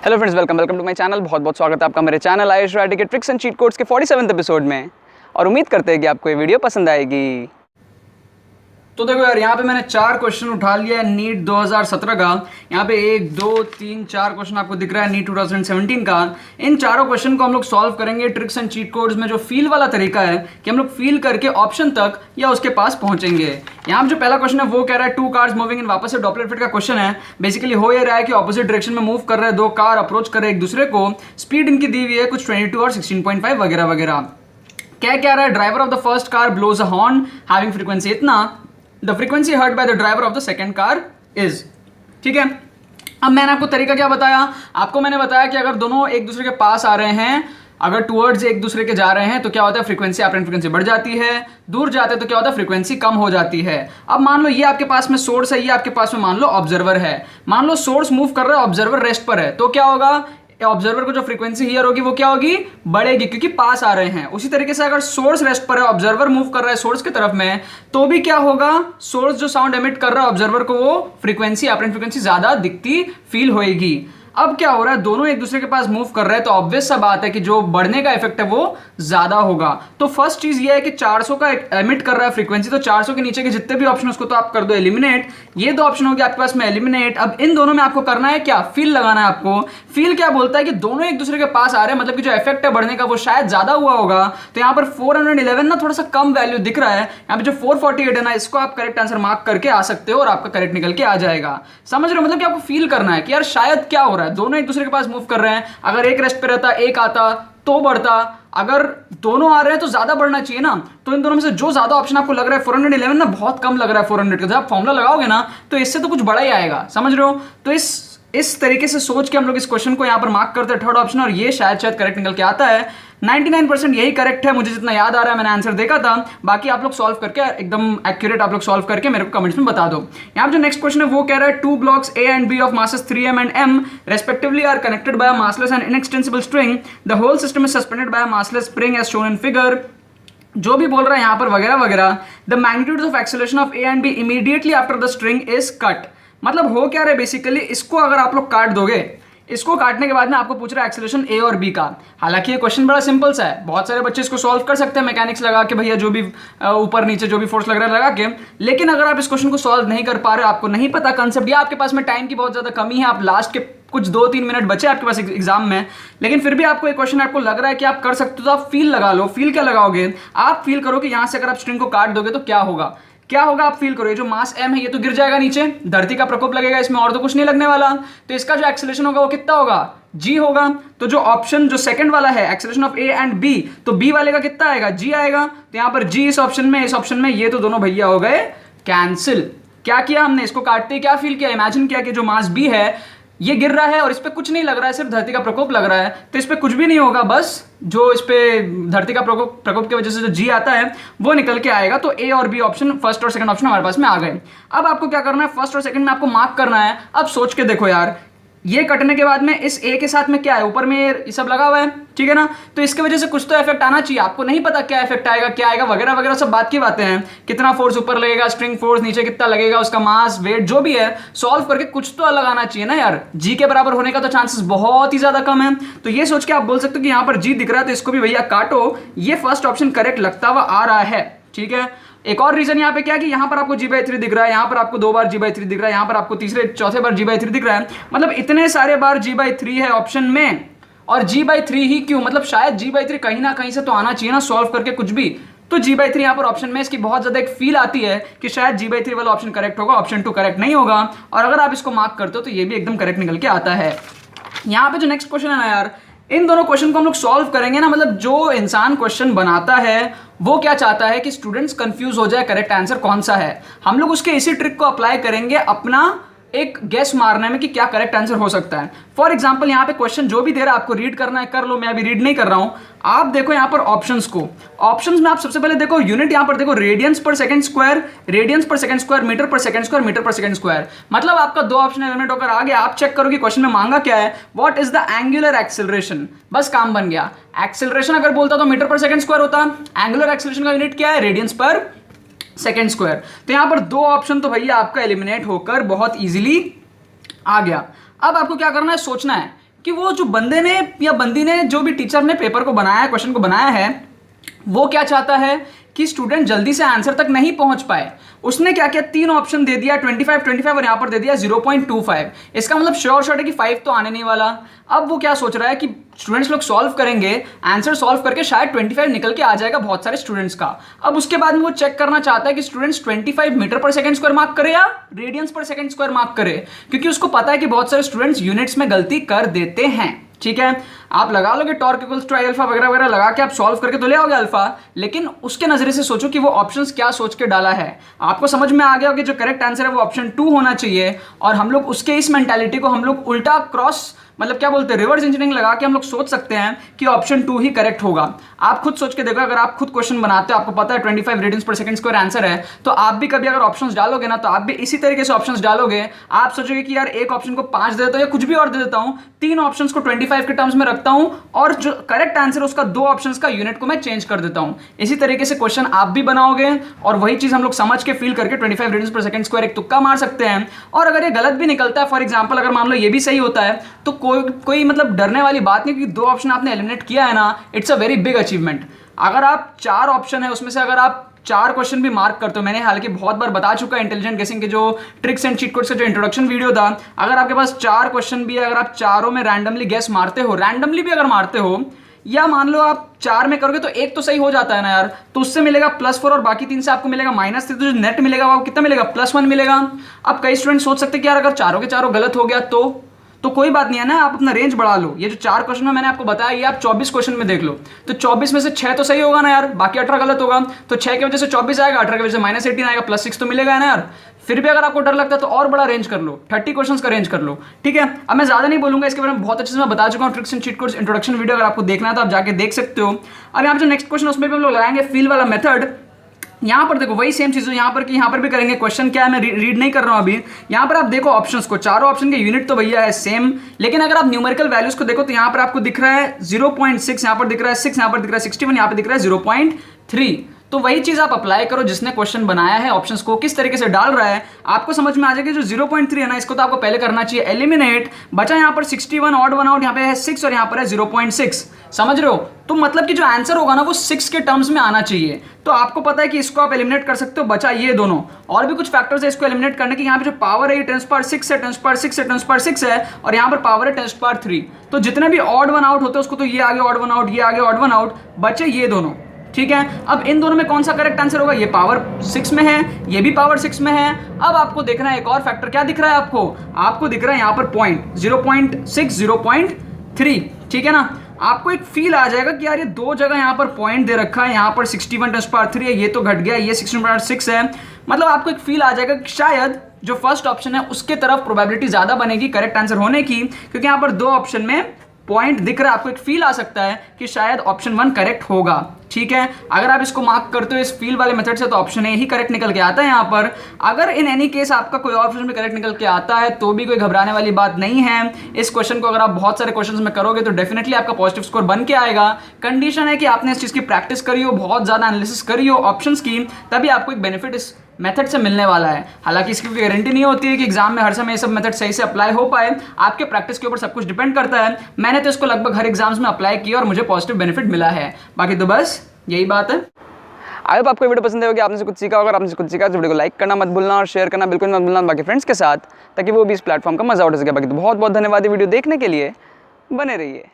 Hello friends, welcome to my channel. बहुत बहुत स्वागत है आपका मेरे चैनल आयुष राठी के ट्रिक्स एंड चीट कोड्स के 47वें एपिसोड में। और उम्मीद करते हैं कि आपको ये वीडियो पसंद आएगी। तो देखो यार, यहाँ पे मैंने 4 क्वेश्चन उठा लिया है नीट 2017 का। यहाँ पे 1 2 3 4 क्वेश्चन आपको दिख रहा है नीट 2017 का। इन चारों क्वेश्चन को हम लोग सॉल्व करेंगे ट्रिक्स एंड चीट कोड्स में। जो फील वाला तरीका है कि हम लोग फील करके ऑप्शन तक या उसके पास पहुंचेंगे। यहाँ पे जो पहला क्वेश्चन है वो कह रहा है 2 कार्स मूविंग इन, वापस से डॉपलर इफेक्ट का क्वेश्चन है। बेसिकली हो ये रहा है कि ऑपोजिट डायरेक्शन में मूव कर रहे हैं 2 कार, अप्रोच कर रहे हैं एक दूसरे को। स्पीड इनकी दी हुई है कुछ 22 और 16.5 वगैरह वगैरह। क्या रहा है, driver of the first car blows a horn having frequency इतना, the frequency heard by the driver of the second car is. ठीक है, अब मैंने आपको तरीका क्या बताया, आपको मैंने बताया कि अगर दोनों एक दूसरे के पास आ रहे हैं, अगर टुवर्ड्स एक दूसरे के जा रहे हैं तो क्या होता है, फ्रीक्वेंसी अपरेंट फ्रीक्वेंसी बढ़ जाती है। दूर जाते हैं तो क्या होता है, फ्रीक्वेंसी कम हो जाती है। अब मान लो ये आपके पास में सोर्स है, ये आपके पास में मान लो ऑब्जर्वर है। मान लो सोर्स मूव कर रहा है, ऑब्जर्वर रेस्ट पर है, तो क्या होगा, ऑब्जर्वर को जो फ्रीक्वेंसी हियर होगी वो क्या होगी, बढ़ेगी, क्योंकि पास आ रहे हैं। उसी तरीके से अगर सोर्स रेस्ट पर है, ऑब्जर्वर मूव कर रहा है सोर्स की तरफ में, तो भी क्या होगा, सोर्स जो साउंड एमिट कर रहा है ऑब्जर्वर को, वो फ्रीक्वेंसी अपरेंट फ्रीक्वेंसी ज्यादा दिखती फील होएगी। अब क्या हो रहा है, दोनों एक दूसरे के पास मूव कर रहे हैं, तो ऑब्वियस सा बात है कि जो बढ़ने का इफेक्ट है वो ज्यादा होगा। तो फर्स्ट चीज ये है कि 400 का एमिट कर रहा है फ्रीक्वेंसी, तो 400 के नीचे के जितने भी ऑप्शन उसको तो आप कर दो एलिमिनेट। ये 2 ऑप्शन हो गया आपके पास में एलिमिनेट। अब इन दोनों में आपको करना है क्या, फील लगाना है आपको। फील क्या बोलता है कि दोनों एक दूसरे के पास आ रहे हैं, मतलब कि जो इफेक्ट है बढ़ने का वो शायद ज्यादा हुआ होगा। तो यहाँ पर 411 ना थोड़ा सा कम वैल्यू दिख रहा है। यहाँ पे जो 448 है ना, इसको आप करेक्ट आंसर मार्क करके आ सकते हो और आपका करेक्ट निकल के आ जाएगा। समझ रहे हो, मतलब कि आपको फील करना है कि यार शायद क्या हो रहा है, दोनों एक दूसरे के पास मूव कर रहे हैं। अगर एक रेस्ट पे रहता, एक आता तो बढ़ता, अगर दोनों आ रहे हैं तो ज्यादा बढ़ना चाहिए ना। तो इन दोनों में से जो ज्यादा ऑप्शन आपको लग रहा है 411 ना, बहुत कम लग रहा है 400 का। जब आप फॉर्मूला लगाओगे ना तो इससे तो कुछ बड़ा ही आएगा, समझ रहे हो। तो इस तरीके से सोच के हम लोग इस क्वेश्चन को यहां पर मार्क करते हैं थर्ड ऑप्शन, और ये शायद करेक्ट निकल के आता है। 99% यही करेक्ट है, मुझे जितना याद आ रहा है, मैंने आंसर देखा था। बाकी आप लोग सॉल्व करके एकदम एक्यूरेट आप लोग सॉल्व करके मेरे को कमेंट्स में बता दो। यहाँ पर जो नेक्स्ट क्वेश्चन है वो कह रहा है 2 blocks A and B of masses 3m and m respectively are connected by a massless and inextensible string. The whole system is suspended by a massless spring as shown in figure. जो भी बोल रहा है यहाँ पर वगैरह वगैरह। The magnitudes of acceleration of A and B immediately after the string is cut. मतलब हो क्या रहा है, बेसिकली इसको अगर आप लोग काट दोगे, इसको काटने के बाद में आपको पूछ रहा है एक्सेलरेशन ए और बी का। हालांकि ये क्वेश्चन बड़ा सिंपल सा है, बहुत सारे बच्चे इसको सॉल्व कर सकते हैं मैकेनिक्स लगा के, भैया जो भी ऊपर नीचे जो भी फोर्स लग रहा है लगा के। लेकिन अगर आप इस क्वेश्चन को सॉल्व नहीं कर पा रहे हो, आपको नहीं पता कंसेप्ट, या आपके पास में टाइम की बहुत ज्यादा कमी है, आप लास्ट के कुछ 2-3 मिनट बचे आपके पास एग्जाम में, लेकिन फिर भी आपको एक क्वेश्चन आपको लग रहा है कि आप कर सकते हो, तो आप फील लगा लो। फील क्या लगाओगे, आप फील करो कि यहां से अगर आप स्ट्रिंग को काट दोगे तो क्या होगा। क्या होगा आप फील करो, ये जो मास m है ये तो गिर जाएगा नीचे, धरती का प्रकोप लगेगा इसमें, और तो कुछ नहीं लगने वाला। तो इसका जो एक्सेलरेशन होगा वो कितना होगा, g होगा। तो जो ऑप्शन जो सेकंड वाला है acceleration of a and b, तो b वाले का कितना आएगा, g आएगा। तो यहां पर g इस ऑप्शन में, इस ऑप्शन में, ये तो दोनों भैया हो गए कैंसिल। क्या किया हमने, इसको काटते ही क्या फील किया, इमेजिन किया कि जो मास b है ये गिर रहा है और इस पे कुछ नहीं लग रहा है, सिर्फ धरती का प्रकोप लग रहा है। तो इस पे कुछ भी नहीं होगा, बस जो इस पे धरती का प्रकोप की वजह से जो जी आता है वो निकल के आएगा। तो ए और बी ऑप्शन, फर्स्ट और सेकंड ऑप्शन हमारे पास में आ गए। अब आपको क्या करना है, फर्स्ट और सेकंड में आपको मार्क करना है। अब सोच के देखो यार, ये कटने के बाद में इस ए के साथ में क्या है, ऊपर में ये सब लगा हुआ है, ठीक है ना। तो इसके वजह से कुछ तो इफेक्ट आना चाहिए। आपको नहीं पता क्या इफेक्ट आएगा, क्या आएगा वगैरह वगैरह, सब बात की बातें हैं। कितना फोर्स ऊपर लगेगा, स्ट्रिंग फोर्स नीचे कितना लगेगा, उसका मास वेट जो भी है, सॉल्व करके कुछ तो अलग आना चाहिए ना यार। जी के बराबर होने का तो चांसेस बहुत ही ज्यादा कम है। तो ये सोच के आप बोल सकते हो कि यहाँ पर जी दिख रहा है तो इसको भी भैया काटो। ये फर्स्ट ऑप्शन करेक्ट लगता हुआ आ रहा है, ठीक है। एक और रीजन यहाँ पे क्या है कि यहाँ पर आपको g/3 दिख रहा है, यहाँ पर आपको 2 बार g/3 दिख रहा है, यहाँ पर आपको तीसरे चौथे बार g/3 दिख रहा है। मतलब इतने सारे बार g/3 है ऑप्शन में, और g/3 ही क्यों, मतलब शायद g/3 कहीं ना कहीं से तो आना चाहिए ना, सॉल्व करके कुछ भी। तो g/3 यहाँ पर ऑप्शन में, इसकी बहुत ज्यादा एक फील आती है कि शायद g/3 वाला ऑप्शन करेक्ट होगा, ऑप्शन 2 करेक्ट नहीं होगा। और अगर आप इसको मार्क करते हो तो ये भी एकदम करेक्ट निकल के आता है। यहाँ पे जो नेक्स्ट क्वेश्चन है ना यार, इन दोनों क्वेश्चन को हम लोग सॉल्व करेंगे ना, मतलब जो इंसान क्वेश्चन बनाता है वो क्या चाहता है कि स्टूडेंट्स कंफ्यूज हो जाए करेक्ट आंसर कौन सा है। हम लोग उसके इसी ट्रिक को अप्लाई करेंगे अपना एक गेस मारने में कि क्या करेक्ट आंसर हो सकता है। फॉर एग्जांपल यहाँ पे क्वेश्चन जो भी दे रहा है आपको रीड करना है, कर लो, मैं अभी रीड नहीं कर रहा हूं। आप देखो यहाँ पर ऑप्शंस को, ऑप्शंस में आप सबसे पहले देखो यूनिट, यहाँ पर देखो radians per second square, radians per second square, metre per second square, metre per second square. मतलब आपका 2 ऑप्शन एलिमिनेट होकर आ गया। आप चेक करो कि क्वेश्चन में मांगा क्या है, what is the angular acceleration, बस काम बन गया। एक्सेलरेशन अगर बोलता तो मीटर पर सेकंड स्क्वायर होता, एंगुलर एक्सेलरेशन का यूनिट क्या है, रेडियंस पर सेकंड स्क्वायर। तो यहां पर 2 ऑप्शन तो भैया आपका एलिमिनेट होकर बहुत इजीली आ गया। अब आपको क्या करना है, सोचना है कि वो जो बंदे ने या बंदी ने, जो भी टीचर ने पेपर को बनाया है, क्वेश्चन को बनाया है, वो क्या चाहता है कि स्टूडेंट जल्दी से आंसर तक नहीं पहुंच पाए। उसने क्या किया, 3 ऑप्शन दे दिया, 25 25 और यहां पर दे दिया 0.25। इसका मतलब श्योर शॉट है कि 5 तो आने नहीं वाला। अब वो क्या सोच रहा है कि स्टूडेंट्स लोग सॉल्व करेंगे, आंसर सॉल्व करके शायद 25 निकल के आ जाएगा बहुत सारे स्टूडेंट्स का। अब उसके बाद में वो चेक करना चाहता है कि students 25 metre per second square mark करे या radiance per second square mark करे, क्योंकि उसको पता है कि बहुत सारे स्टूडेंट्स यूनिट्स में गलती कर देते हैं। ठीक है, आप लगा लोगे torque equals to I alpha वगैरह वगैरह लगा के आप सॉल्व करके तो ले आओगे अल्फा, लेकिन उसके नजरिए से सोचो कि वो ऑप्शंस क्या सोच के डाला है। आपको समझ में आ गया कि जो करेक्ट आंसर है वो ऑप्शन 2 होना चाहिए, और हम लोग उसके इस मेंटालिटी को हम लोग उल्टा क्रॉस, मतलब क्या बोलते हैं, रिवर्स इंजीनियरिंग लगा के हम लोग सोच सकते हैं कि ऑप्शन 2 ही करेक्ट होगा। आप खुद सोच के देखो, अगर आप खुद क्वेश्चन बनाते हो, आपको पता है 25 radiance per second square answer है, तो आप भी कभी अगर ऑप्शंस डालोगे ना, तो आप भी इसी तरीके से ऑप्शंस डालोगे। आप सोचोगे कि यार एक ऑप्शन को 5 दे देता हूं या कुछ भी और दे देता हूं, 3 ऑप्शंस को 25 के टर्म्स में रखता हूं, और जो करेक्ट आंसर है उसका 2 ऑप्शंस का यूनिट को मैं चेंज कर देता हूं। इसी तरीके से क्वेश्चन आप भी बनाओगे, और वही चीज हम लोग समझ के फील करके 25 रेडियंस पर सेकंड स्क्वायर एक तुक्का मार सकते हैं। और अगर ये गलत भी निकलता है, फॉर एग्जांपल अगर मान लो ये भी सही होता है, तो कोई मतलब डरने वाली बात नहीं, क्योंकि 2 ऑप्शन आपने एलिमिनेट किया है ना, it's a very big achievement. अगर आप 4 ऑप्शन है उसमें से अगर आप 4 क्वेश्चन भी मार्क करते हो, मैंने हालांकि बहुत बार बता चुका है इंटेलिजेंट गेसिंग के जो ट्रिक्स एंड चीट कोड्स का जो इंट्रोडक्शन वीडियो था, अगर आपके पास 4 क्वेश्चन भी है, अगर आप चारों में रैंडमली गेस मारते हो, रैंडमली भी अगर मारते हो, या मान लो आप 4 में करोगे तो एक तो सही हो जाता है ना यार, तो उससे मिलेगा +4 और बाकी 3 से आपको मिलेगा -3, तो जो नेट मिलेगा वो कितना मिलेगा, +1 मिलेगा। अब कई स्टूडेंट सोच सकते हैं कि यार अगर चारों के चारों गलत हो गया तो कोई बात नहीं है ना, आप अपना रेंज बढ़ा लो। ये जो 4 क्वेश्चन में मैंने आपको बताया, ये आप 24 क्वेश्चन में देख लो, तो 24 में से 6 तो सही होगा ना यार, बाकी 18 गलत होगा, तो 6 की वजह से 24 आएगा, 18 की वजह से -18 आएगा, +6 तो मिलेगा ना यार। फिर भी अगर आपको डर लगता है तो और बड़ा रेंज कर लो, 30 क्वेश्चंस का रेंज कर लो। ठीक है, अब मैं ज्यादा नहीं बोलूंगा, इसके बारे में बहुत अच्छे से मैं बता चुका हूं, tricks and cheat codes introduction video अगर आपको देखना है तो आप जाके देख सकते हो। अब यहाँ पर जो नेक्स्ट क्वेश्चन उसमें भी हम लोग लगाएंगे फील वाला मेथड। यहाँ पर देखो वही सेम चीज यहाँ पर कि यहाँ पर भी करेंगे। क्वेश्चन क्या है मैं रीड नहीं कर रहा हूँ अभी। यहाँ पर आप देखो ऑप्शंस को, चारों ऑप्शन के यूनिट तो भैया है सेम, लेकिन अगर आप न्यूमेरिकल वैल्यूज को देखो तो यहाँ पर आपको दिख रहा है 0.6, यहाँ पर दिख रहा है 6, यहाँ पर दिख रहा है 61, यहाँ पर दिख रहा है 0.3। तो वही चीज आप अप्लाई करो जिसने क्वेश्चन बनाया है, ऑप्शंस को किस तरीके से डाल रहा है, आपको समझ में आ जाएगा। जो 0.3 है ना, इसको तो आपको पहले करना चाहिए एलिमिनेट। बचा यहाँ पर 61, ऑड 1 आउट, यहाँ पे है 6 और यहाँ पर है 0.6। समझ रहे हो? तो मतलब कि जो आंसर होगा ना वो 6 के टर्म्स में आना चाहिए। तो आपको पता है कि इसको आप एलिमिनेट कर सकते हो। बचा ये दोनों, और भी कुछ फैक्टर्स है इसको एलिमिनेट करने के। यहाँ पे जो पावर है ये 10⁻6 है, 10⁻6 है, 10⁻6 है, और यहाँ पर पावर है 10⁻3। तो जितने भी ऑड 1 आउट होते हैं उसको तो ये आगे ऑड 1 आउट, ये आगे ऑड 1 आउट, बचे ये दोनों। ठीक है, अब इन दोनों में कौन सा करेक्ट आंसर होगा? ये पावर 6 में है, ये भी पावर 6 में है। अब आपको देखना है एक और फैक्टर, क्या दिख रहा है आपको दिख रहा है यहाँ पर पॉइंट 0.6, 0.3। ठीक है ना, आपको एक फील आ जाएगा कि यार ये दो जगह यहाँ पर पॉइंट दे रखा है, यहाँ पर 61 10⁻3 है, ये तो घट गया, ये 16.6 है। मतलब आपको एक फील आ जाएगा कि शायद जो फर्स्ट ऑप्शन है उसके तरफ प्रोबेबिलिटी ज्यादा बनेगी करेक्ट आंसर होने की, क्योंकि यहाँ पर दो ऑप्शन में पॉइंट दिख रहा है। आपको एक फील आ सकता है कि शायद ऑप्शन 1 करेक्ट होगा। ठीक है, अगर आप इसको मार्क करते हो इस फील वाले मेथड से तो ऑप्शन ए ही करेक्ट निकल के आता है यहाँ पर। अगर इन एनी केस आपका कोई ऑप्शन भी करेक्ट निकल के आता है तो भी कोई घबराने वाली बात नहीं है। इस क्वेश्चन को अगर आप बहुत सारे क्वेश्चंस में करोगे तो डेफिनेटली आपका पॉजिटिव स्कोर बन के आएगा। कंडीशन है कि आपने इस चीज की प्रैक्टिस करी हो, बहुत ज्यादा एनालिसिस करी हो ऑप्शंस की, तभी आपको एक बेनिफिट इस मेथड से मिलने वाला है। हालांकि इसकी कोई गारंटी नहीं होती है कि एग्जाम में हर समय ये सब मेथड सही से अप्लाई हो पाए, आपके प्रैक्टिस के ऊपर सब कुछ डिपेंड करता है। मैंने तो इसको लगभग हर एग्जाम्स में अप्लाई किया और मुझे पॉजिटिव बेनिफिट मिला है। बाकी तो बस यही बात है। आई होप आपको वीडियो पसंद होगी, आपने से कुछ सीखा होगा। आपने से कुछ सीखा तो वीडियो को लाइक करना मत भूलना और शेयर करना बिल्कुल मत भूलना बाकी फ्रेंड्स के साथ, ताकि वो भी इस प्लेटफॉर्म का मजा उठा सके। बाकी तो बहुत बहुत धन्यवाद वीडियो देखने के लिए, बने रहिए।